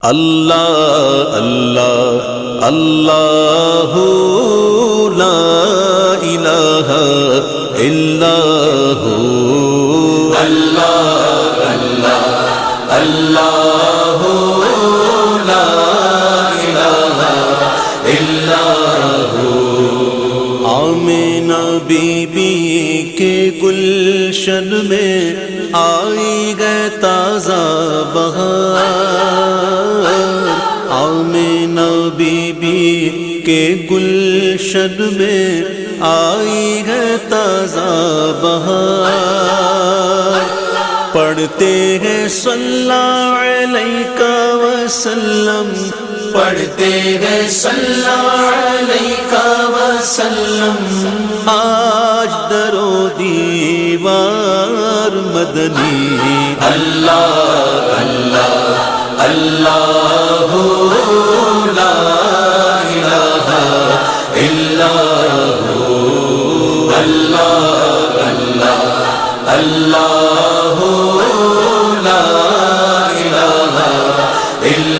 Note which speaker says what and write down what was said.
Speaker 1: اللہ اللہ اللہ لا الہ الا ہو اللہ اللہ اللہ لا الہ الا ہو آمینہ بی بی کے گلشن میں آئی گئے تازہ بہار آمینہ بی بی کے گلشن میں آئی ہے تازہ بہار پڑھتے ہیں صلی اللہ علیہ وسلم پڑھتے ہیں صلی اللہ علیہ وسلم آج در و دیوار مدنی اللہ اللہ اللہ لا الہ الا ہو اللہ اللہ اللہ